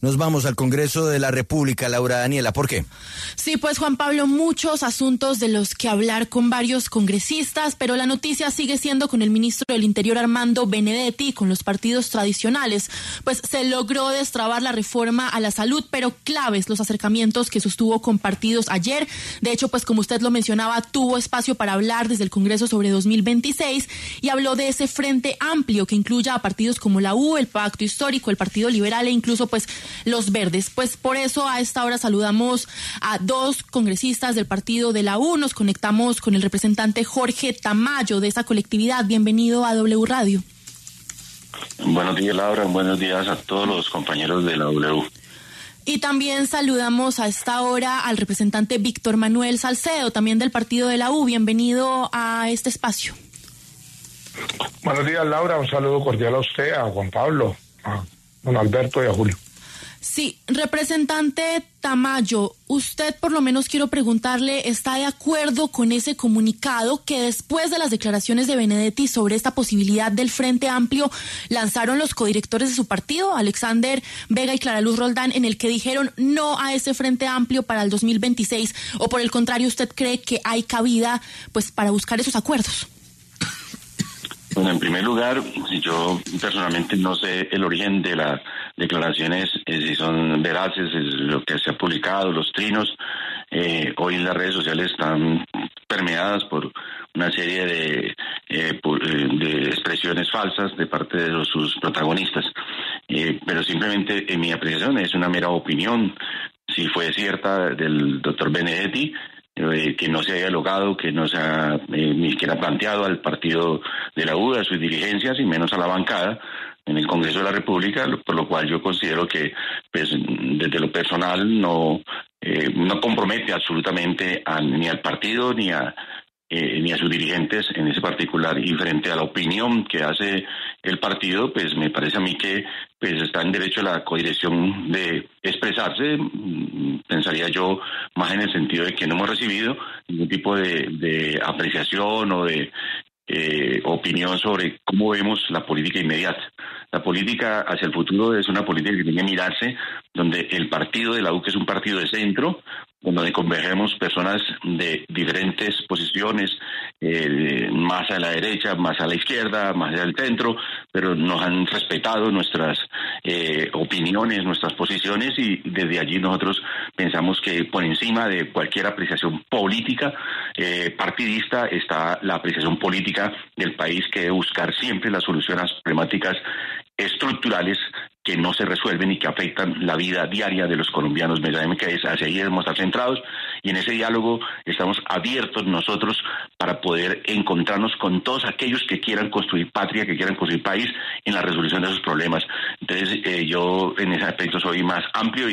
Nos vamos al Congreso de la República, Laura Daniela, ¿por qué? Sí, pues Juan Pablo, muchos asuntos de los que hablar con varios congresistas, pero la noticia sigue siendo con el ministro del Interior Armando Benedetti, con los partidos tradicionales. Pues se logró destrabar la reforma a la salud, pero claves los acercamientos que sostuvo con partidos ayer. De hecho, pues como usted lo mencionaba, tuvo espacio para hablar desde el Congreso sobre 2026 y habló de ese frente amplio que incluya a partidos como la U, el Pacto Histórico, el Partido Liberal e incluso pues los Verdes. Pues por eso a esta hora saludamos a dos congresistas del partido de la U. Nos conectamos con el representante Jorge Tamayo de esa colectividad. Bienvenido a W Radio. Buenos días, Laura. Buenos días a todos los compañeros de la W. Y también saludamos a esta hora al representante Víctor Manuel Salcedo, también del partido de la U. Bienvenido a este espacio. Buenos días, Laura. Un saludo cordial a usted, a Juan Pablo, a don Alberto y a Julio. Sí, representante Tamayo, usted por lo menos quiero preguntarle, ¿está de acuerdo con ese comunicado que después de las declaraciones de Benedetti sobre esta posibilidad del Frente Amplio lanzaron los codirectores de su partido, Alexander Vega y Clara Luz Roldán, en el que dijeron no a ese Frente Amplio para el 2026? ¿O por el contrario usted cree que hay cabida pues para buscar esos acuerdos? Bueno, en primer lugar, yo personalmente no sé el origen de las declaraciones, si son veraces, es lo que se ha publicado, los trinos. Hoy las redes sociales están permeadas por una serie de expresiones falsas de parte de sus protagonistas. Pero simplemente en mi apreciación es una mera opinión. Si fue cierta del doctor Benedetti, que no se haya dialogado, que no se ha ni siquiera planteado al partido de la U, a sus dirigencias y menos a la bancada en el Congreso de la República, por lo cual yo considero que pues desde lo personal no compromete absolutamente ni al partido ni a sus dirigentes en ese particular. Y frente a la opinión que hace el partido, pues me parece a mí que pues está en derecho a la codirección de expresarse. Pensaría yo más en el sentido de que no hemos recibido ningún tipo de apreciación o de opinión sobre cómo vemos la política inmediata. La política hacia el futuro es una política que tiene que mirarse, donde el partido de la U, que es un partido de centro, donde convergemos personas de diferentes posiciones, más a la derecha, más a la izquierda, más al centro, pero nos han respetado nuestras opiniones, nuestras posiciones, y desde allí nosotros pensamos que por encima de cualquier apreciación política partidista está la apreciación política del país, que debe buscar siempre la solución a las problemáticas estructurales que no se resuelven y que afectan la vida diaria de los colombianos. Me parece que hacia ahí debemos estar centrados, y en ese diálogo estamos abiertos nosotros para poder encontrarnos con todos aquellos que quieran construir patria, que quieran construir país, en la resolución de esos problemas. Entonces yo en ese aspecto soy más amplio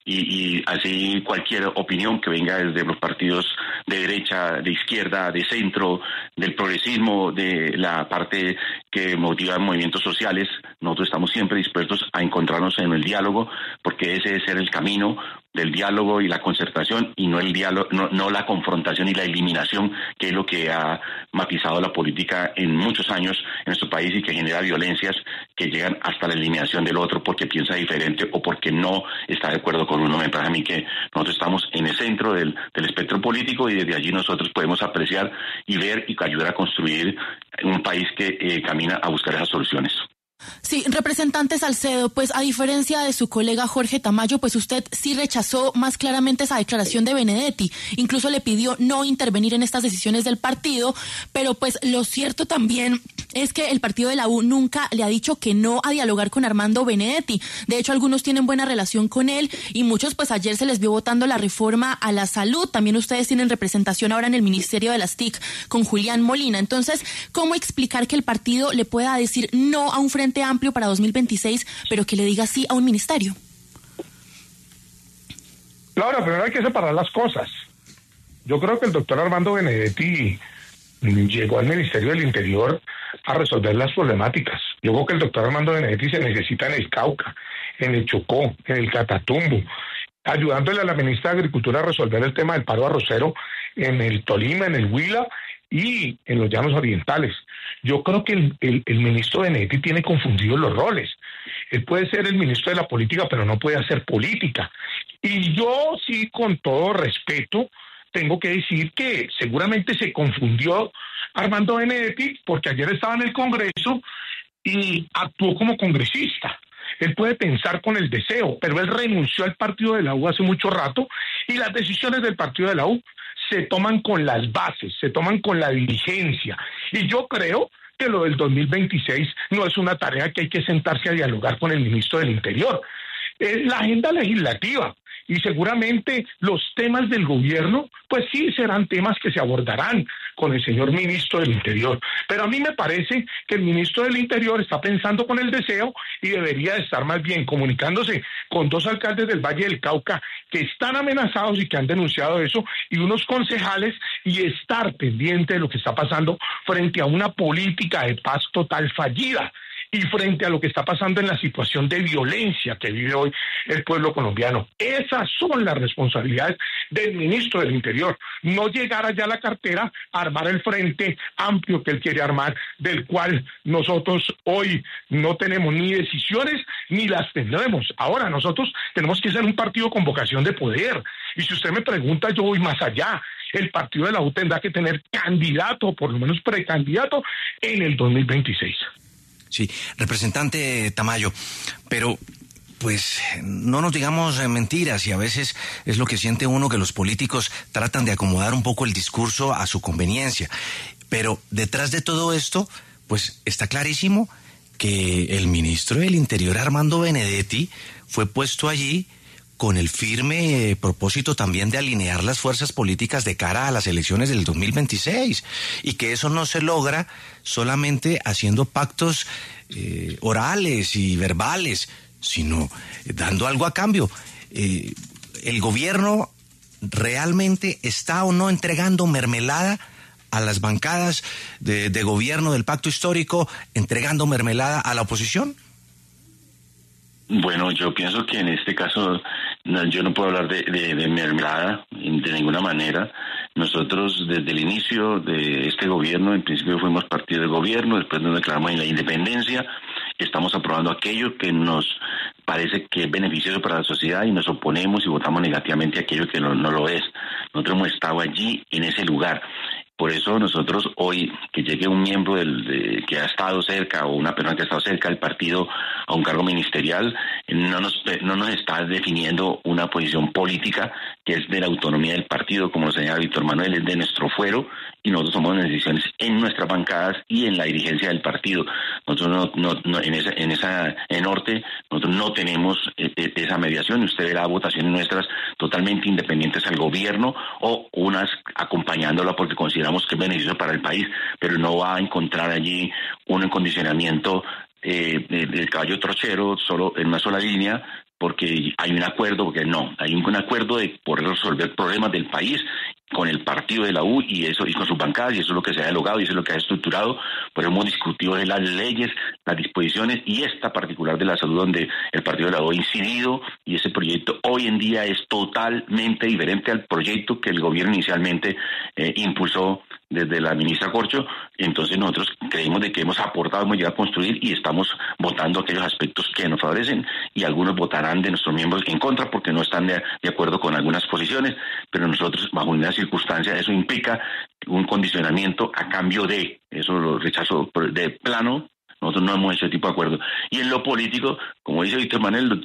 y así cualquier opinión que venga desde los partidos de derecha, de izquierda, de centro, del progresismo, de la parte que motiva movimientos sociales, nosotros estamos siempre dispuestos a encontrarnos en el diálogo, porque ese debe ser el camino del diálogo y la concertación, y no el diálogo, no la confrontación y la eliminación, que es lo que ha matizado la política en muchos años en nuestro país y que genera violencias que llegan hasta la eliminación del otro porque piensa diferente o porque no está de acuerdo con uno. Me parece a mí que nosotros estamos en el centro del espectro político, y desde allí nosotros podemos apreciar y ver y ayudar a construir un país que camina a buscar esas soluciones. Sí, representante Salcedo, pues a diferencia de su colega Jorge Tamayo, pues usted sí rechazó más claramente esa declaración de Benedetti, incluso le pidió no intervenir en estas decisiones del partido, pero pues lo cierto también es que el partido de la U nunca le ha dicho que no a dialogar con Armando Benedetti. De hecho, algunos tienen buena relación con él y muchos pues ayer se les vio votando la reforma a la salud. También ustedes tienen representación ahora en el Ministerio de las TIC con Julián Molina. Entonces, ¿cómo explicar que el partido le pueda decir no a un Frente Amplio para 2026, pero que le diga sí a un ministerio? Laura, primero hay que separar las cosas. Yo creo que el doctor Armando Benedetti llegó al Ministerio del Interior a resolver las problemáticas. Yo creo que el doctor Armando Benedetti se necesita en el Cauca, en el Chocó, en el Catatumbo, ayudándole a la ministra de Agricultura a resolver el tema del paro arrocero en el Tolima, en el Huila y en los llanos orientales. Yo creo que el ministro Benedetti tiene confundidos los roles. Él puede ser el ministro de la política, pero no puede hacer política. Y yo sí, con todo respeto, tengo que decir que seguramente se confundió Armando Benedetti, porque ayer estaba en el Congreso y actuó como congresista. Él puede pensar con el deseo, pero él renunció al partido de la U hace mucho rato, y las decisiones del partido de la U se toman con las bases, se toman con la dirigencia. Y yo creo que lo del 2026 no es una tarea que hay que sentarse a dialogar con el ministro del Interior. Es la agenda legislativa, y seguramente los temas del gobierno, pues sí serán temas que se abordarán con el señor ministro del Interior. Pero a mí me parece que el ministro del Interior está pensando con el deseo y debería estar más bien comunicándose con 2 alcaldes del Valle del Cauca que están amenazados y que han denunciado eso, y unos concejales, y estar pendiente de lo que está pasando frente a una política de paz total fallida, y frente a lo que está pasando en la situación de violencia que vive hoy el pueblo colombiano. Esas son las responsabilidades del ministro del Interior. No llegar allá a la cartera a armar el frente amplio que él quiere armar, del cual nosotros hoy no tenemos ni decisiones ni las tendremos. Ahora nosotros tenemos que ser un partido con vocación de poder. Y si usted me pregunta, yo voy más allá. El partido de la U tendrá que tener candidato, por lo menos precandidato, en el 2026. Sí, representante Tamayo, pero pues no nos digamos mentiras, y a veces es lo que siente uno, que los políticos tratan de acomodar un poco el discurso a su conveniencia. Pero detrás de todo esto, pues está clarísimo que el ministro del Interior, Armando Benedetti, fue puesto allí con el firme propósito también de alinear las fuerzas políticas de cara a las elecciones del 2026, y que eso no se logra solamente haciendo pactos orales y verbales, sino dando algo a cambio. ¿El gobierno realmente está o no entregando mermelada a las bancadas de gobierno del pacto histórico, entregando mermelada a la oposición? Bueno, yo pienso que en este caso yo no puedo hablar de mermelada de ninguna manera. Nosotros desde el inicio de este gobierno, en principio fuimos partido de gobierno, después nos declaramos en la independencia, estamos aprobando aquello que nos parece que es beneficioso para la sociedad, y nos oponemos y votamos negativamente aquello que no lo es. Nosotros hemos estado allí en ese lugar. Por eso nosotros hoy, que llegue un miembro que ha estado cerca, o una persona que ha estado cerca del partido a un cargo ministerial, no nos está definiendo una posición política que es de la autonomía del partido, como lo señala Víctor Manuel, es de nuestro fuero, y nosotros tomamos decisiones en nuestras bancadas y en la dirigencia del partido. Nosotros en Norte, nosotros no tenemos esa mediación, y usted verá votaciones nuestras totalmente independientes al gobierno, o unas acompañándola porque consideramos que es beneficioso para el país, pero no va a encontrar allí un condicionamiento del caballo trochero solo en una sola línea, porque hay un acuerdo, porque no, hay un acuerdo de poder resolver problemas del país con el partido de la U y con sus bancadas, y eso es lo que se ha dialogado y eso es lo que ha estructurado. Por eso hemos discutido de las leyes, las disposiciones, y esta particular de la salud, donde el partido de la U ha incidido, y ese proyecto hoy en día es totalmente diferente al proyecto que el gobierno inicialmente impulsó desde la ministra Corcho. Entonces nosotros creemos de que hemos aportado, hemos llegado a construir, y estamos votando aquellos aspectos que nos favorecen, y algunos votarán de nuestros miembros en contra porque no están de acuerdo con algunas posiciones, pero nosotros, bajo una circunstancia, eso implica un condicionamiento a cambio de, eso lo rechazo de plano. Nosotros no hemos hecho ese tipo de acuerdo. Y en lo político, como dice Víctor Manuel,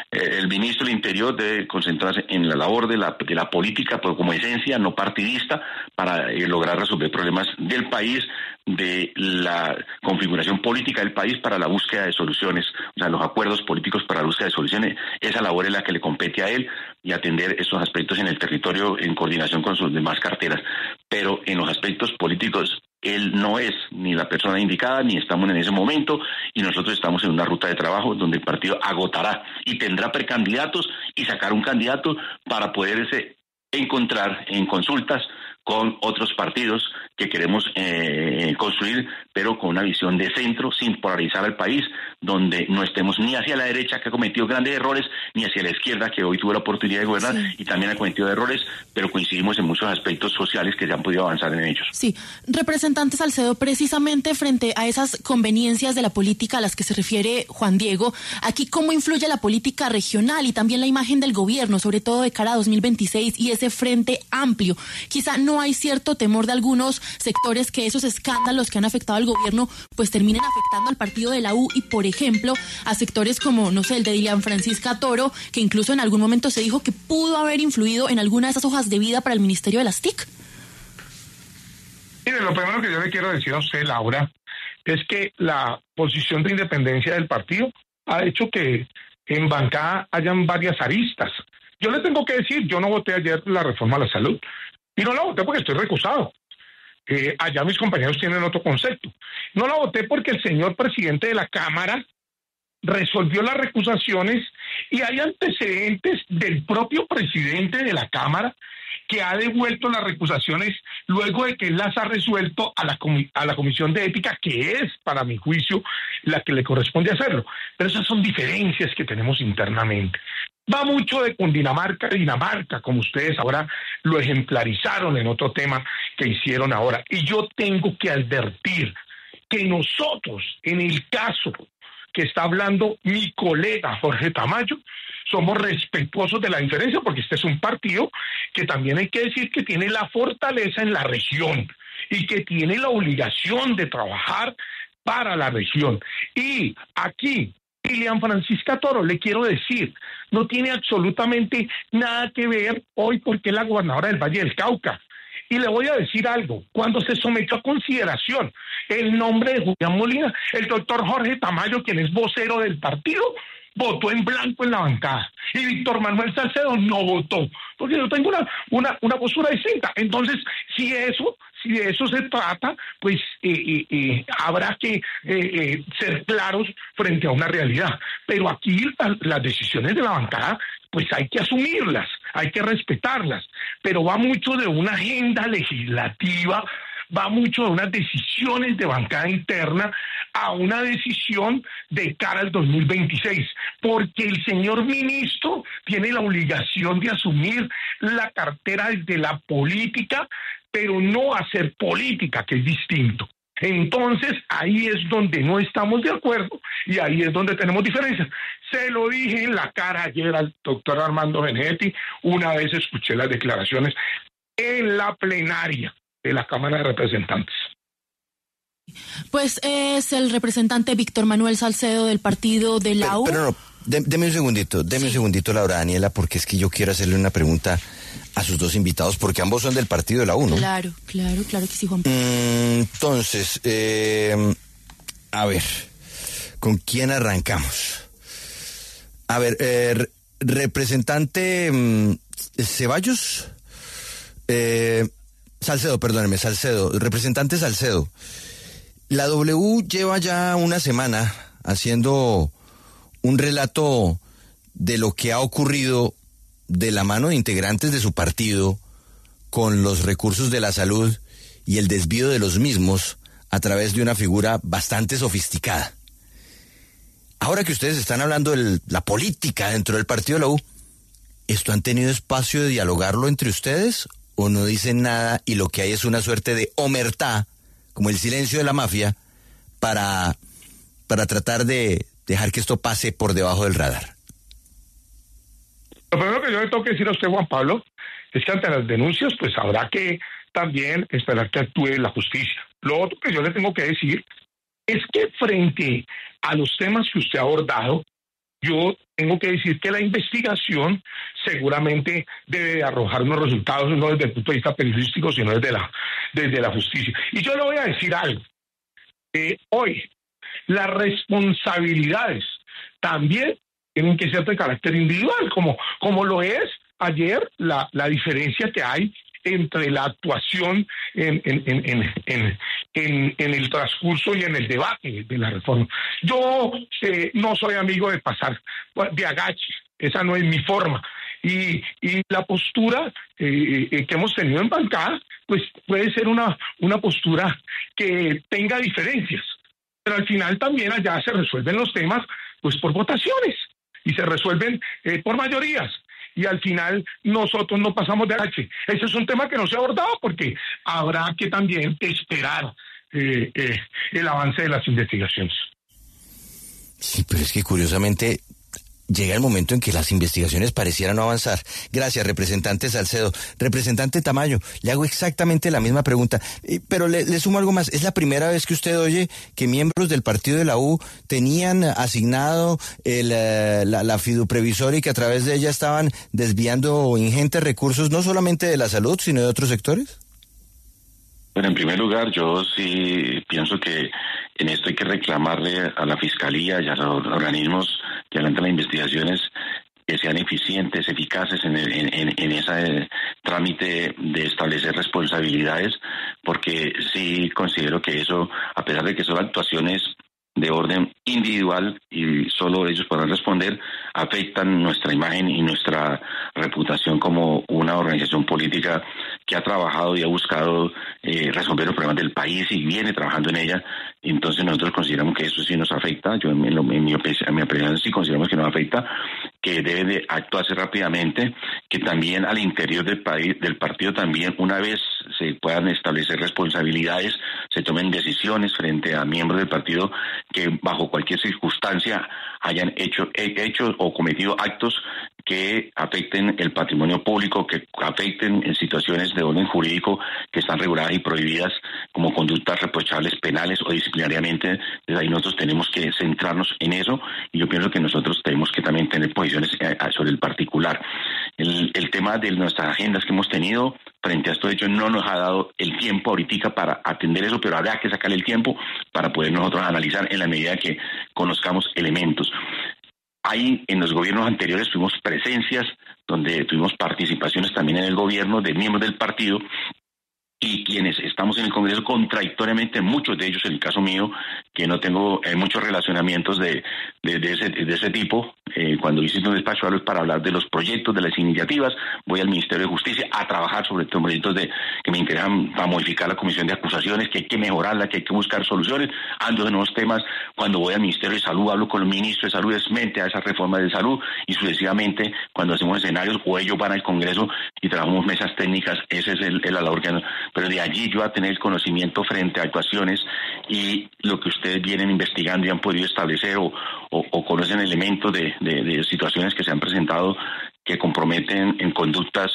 el ministro del Interior debe concentrarse en la labor de la política, pero como esencia, no partidista, para lograr resolver problemas del país, de la configuración política del país, para la búsqueda de soluciones, o sea, los acuerdos políticos para la búsqueda de soluciones. Esa labor es la que le compete a él, y atender esos aspectos en el territorio en coordinación con sus demás carteras. Pero en los aspectos políticos, él no es ni la persona indicada, ni estamos en ese momento, y nosotros estamos en una ruta de trabajo donde el partido agotará y tendrá precandidatos y sacar un candidato para poderse encontrar en consultas con otros partidos que queremos construir, pero con una visión de centro, sin polarizar al país, donde no estemos ni hacia la derecha, que ha cometido grandes errores, ni hacia la izquierda, que hoy tuvo la oportunidad de gobernar, sí, y también ha cometido errores, pero coincidimos en muchos aspectos sociales que se han podido avanzar en ellos. Sí, representante Salcedo, precisamente frente a esas conveniencias de la política a las que se refiere Juan Diego, aquí cómo influye la política regional y también la imagen del gobierno, sobre todo de cara a 2026 y ese frente amplio. Quizá no hay cierto temor de algunos sectores que esos escándalos que han afectado al gobierno pues terminen afectando al partido de la U y, por ejemplo, a sectores como, no sé, el de Dilian Francisca Toro, que incluso en algún momento se dijo que pudo haber influido en alguna de esas hojas de vida para el Ministerio de las TIC. Mire, lo primero que yo le quiero decir a usted, Laura, es que la posición de independencia del partido ha hecho que en bancada hayan varias aristas. Yo le tengo que decir, yo no voté ayer la reforma a la salud, y no la voté porque estoy recusado. Allá mis compañeros tienen otro concepto. No la voté porque el señor presidente de la Cámara resolvió las recusaciones y hay antecedentes del propio presidente de la Cámara que ha devuelto las recusaciones luego de que él las ha resuelto a la Comisión de Ética, que es, para mi juicio, la que le corresponde hacerlo. Pero esas son diferencias que tenemos internamente. Va mucho de Cundinamarca a Dinamarca, como ustedes ahora lo ejemplarizaron en otro tema que hicieron ahora. Y yo tengo que advertir que nosotros, en el caso que está hablando mi colega Jorge Tamayo, somos respetuosos de la diferencia, porque este es un partido que también hay que decir que tiene la fortaleza en la región y que tiene la obligación de trabajar para la región. Y aquí, Dilian Francisca Toro, le quiero decir, no tiene absolutamente nada que ver hoy porque es la gobernadora del Valle del Cauca. Y le voy a decir algo, cuando se sometió a consideración el nombre de Julián Molina, el doctor Jorge Tamayo, quien es vocero del partido, votó en blanco en la bancada. Y Víctor Manuel Salcedo no votó, porque yo tengo una postura distinta. Entonces, si de eso se trata, pues habrá que ser claros frente a una realidad. Pero aquí las decisiones de la bancada, pues hay que asumirlas, hay que respetarlas. Pero va mucho de una agenda legislativa, va mucho de unas decisiones de bancada interna a una decisión de cara al 2026, porque el señor ministro tiene la obligación de asumir la cartera desde la política, pero no hacer política, que es distinto. Entonces, ahí es donde no estamos de acuerdo y ahí es donde tenemos diferencias. Se lo dije en la cara ayer al doctor Armando Benedetti, una vez escuché las declaraciones en la plenaria de la Cámara de Representantes. Pues es el representante Víctor Manuel Salcedo del partido de la U. Pero no, deme un segundito, Laura Daniela, porque es que yo quiero hacerle una pregunta a sus dos invitados, porque ambos son del partido de la U, ¿no? Claro que sí, Juan. Entonces, a ver, ¿con quién arrancamos? A ver, representante Ceballos, Salcedo, representante Salcedo. La W lleva ya una semana haciendo un relato de lo que ha ocurrido de la mano de integrantes de su partido con los recursos de la salud y el desvío de los mismos a través de una figura bastante sofisticada. Ahora que ustedes están hablando de la política dentro del partido de la U, ¿esto han tenido espacio de dialogarlo entre ustedes o no dicen nada y lo que hay es una suerte de omertá, como el silencio de la mafia, para tratar de dejar que esto pase por debajo del radar? Lo primero que yo le tengo que decir a usted, Juan Pablo, es que ante las denuncias, pues habrá que también esperar que actúe la justicia. Lo otro que yo le tengo que decir es que frente a los temas que usted ha abordado, yo tengo que decir que la investigación seguramente debe de arrojar unos resultados, no desde el punto de vista periodístico, sino desde la justicia. Y yo le voy a decir algo. Hoy, las responsabilidades también tienen que ser de carácter individual, como lo es ayer la diferencia que hay entre la actuación en el transcurso y en el debate de la reforma. Yo no soy amigo de pasar de agache, esa no es mi forma. Y la postura que hemos tenido en bancada, pues puede ser una postura que tenga diferencias, pero al final también allá se resuelven los temas pues por votaciones y se resuelven por mayorías. Y al final nosotros no pasamos de H. Ese es un tema que no se ha abordado porque habrá que también esperar el avance de las investigaciones. Sí, pero es que curiosamente llega el momento en que las investigaciones parecieran no avanzar. Gracias, representante Salcedo. Representante Tamayo, le hago exactamente la misma pregunta, pero le sumo algo más. ¿Es la primera vez que usted oye que miembros del partido de la U tenían asignado la fiduprevisora y que a través de ella estaban desviando ingentes recursos, no solamente de la salud, sino de otros sectores? Bueno, en primer lugar, yo sí pienso que en esto hay que reclamarle a la Fiscalía y a los organismos que adelantan las investigaciones que sean eficientes, eficaces en ese trámite de establecer responsabilidades, porque sí considero que eso, a pesar de que son actuaciones de orden individual y solo ellos podrán responder, afectan nuestra imagen y nuestra reputación como una organización política que ha trabajado y ha buscado resolver los problemas del país y viene trabajando en ella. Entonces nosotros consideramos que eso sí nos afecta. Yo en mi opinión sí consideramos que nos afecta, que debe de actuarse rápidamente, que también al interior del partido también, una vez se puedan establecer responsabilidades, se tomen decisiones frente a miembros del partido que bajo cualquier circunstancia hayan hecho o cometido actos que afecten el patrimonio público, que afecten en situaciones de orden jurídico que están reguladas y prohibidas como conductas reprochables penales o disciplinariamente. Desde ahí nosotros tenemos que centrarnos en eso y yo pienso que nosotros tenemos que también tener posiciones sobre el particular. El tema de nuestras agendas que hemos tenido frente a esto, de hecho, no nos ha dado el tiempo ahorita para atender eso, pero habrá que sacarle el tiempo para poder nosotros analizar en la medida que conozcamos elementos. Ahí en los gobiernos anteriores tuvimos presencias donde tuvimos participaciones también en el gobierno de miembros del partido y quienes estamos en el Congreso contradictoriamente, muchos de ellos, en el caso mío, que no tengo muchos relacionamientos de ese tipo, cuando visito un despacho hablo para hablar de los proyectos, de las iniciativas, voy al Ministerio de Justicia a trabajar sobre estos proyectos que me interesan para modificar la comisión de acusaciones, que hay que mejorarla, que hay que buscar soluciones, ando de nuevos temas. Cuando voy al Ministerio de Salud hablo con el Ministro de Salud, desmente a esa reforma de salud y sucesivamente cuando hacemos escenarios o ellos van al Congreso y trabajamos mesas técnicas, ese es la labor que pero de allí yo a tener conocimiento frente a actuaciones y lo que ustedes vienen investigando y han podido establecer o conocen elementos de situaciones que se han presentado que comprometen en conductas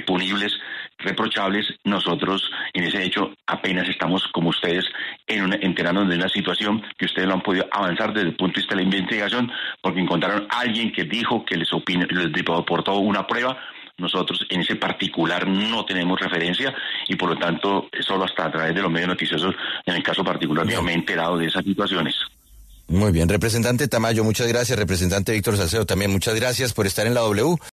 punibles, reprochables. Nosotros en ese hecho apenas estamos como ustedes enterándonos de una situación que ustedes lo han podido avanzar desde el punto de vista de la investigación porque encontraron a alguien que dijo que les aportó una prueba. Nosotros en ese particular no tenemos referencia y por lo tanto solo hasta a través de los medios noticiosos en el caso particular yo me he enterado de esas situaciones. Muy bien, representante Tamayo, muchas gracias. Representante Víctor Salcedo también, muchas gracias por estar en la W.